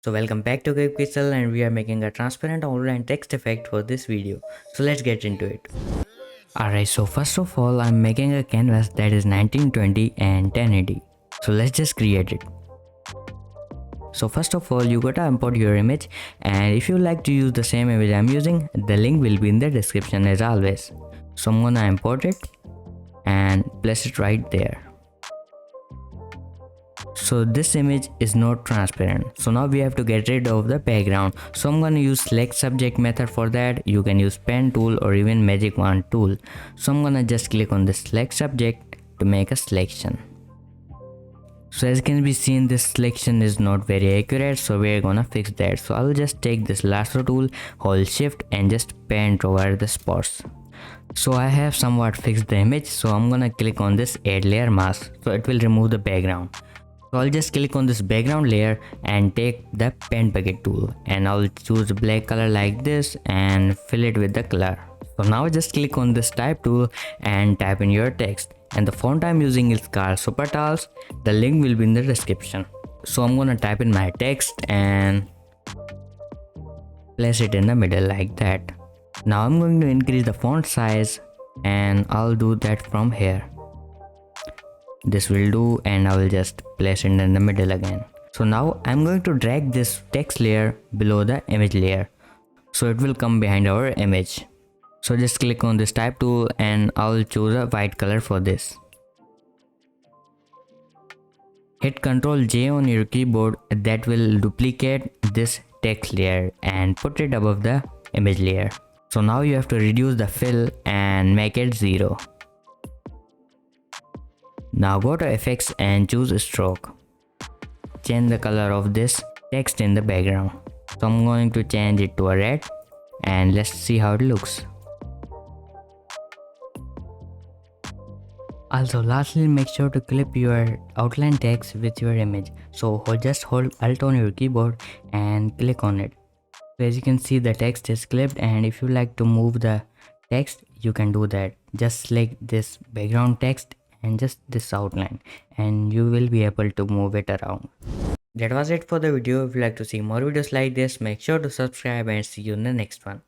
So welcome back to QuickPixel, and we are making a transparent online text effect for this video. So let's get into it. Alright, so first of all I'm making a canvas that is 1920 and 1080. So let's just create it. So first of all you gotta import your image, and if you like to use the same image I'm using, the link will be in the description as always. So I'm gonna import it and place it right there. So this image is not transparent, so now we have to get rid of the background. So I'm gonna use select subject method for that. You can use pen tool or even magic wand tool. So I'm gonna just click on the select subject to make a selection. So as can be seen, this selection is not very accurate, so we're gonna fix that. So I'll just take this lasso tool, hold shift and just paint over the spots. So I have somewhat fixed the image, so I'm gonna click on this add layer mask, so it will remove the background. So I'll just click on this background layer and take the paint bucket tool, and I'll choose black color like this and fill it with the color. So now just click on this type tool and type in your text, and the font I'm using is called Super Tals. The link will be in the description. So I'm gonna type in my text and place it in the middle like that. Now I'm going to increase the font size, and I'll do that from here. This will do, and I will just place it in the middle again. So now I'm going to drag this text layer below the image layer, so it will come behind our image. So just click on this type tool and I'll choose a white color for this. Hit Ctrl J on your keyboard, that will duplicate this text layer and put it above the image layer. So now you have to reduce the fill and make it 0. Now go to effects and choose stroke. Change the color of this text in the background. So I'm going to change it to a red, and let's see how it looks. Also lastly, make sure to clip your outline text with your image. So just hold Alt on your keyboard and click on it. So as you can see, the text is clipped, and if you like to move the text you can do that. Just select this background text and just this outline, and you will be able to move it around. That was it for the video. If you like to see more videos like this, make sure to subscribe and see you in the next one.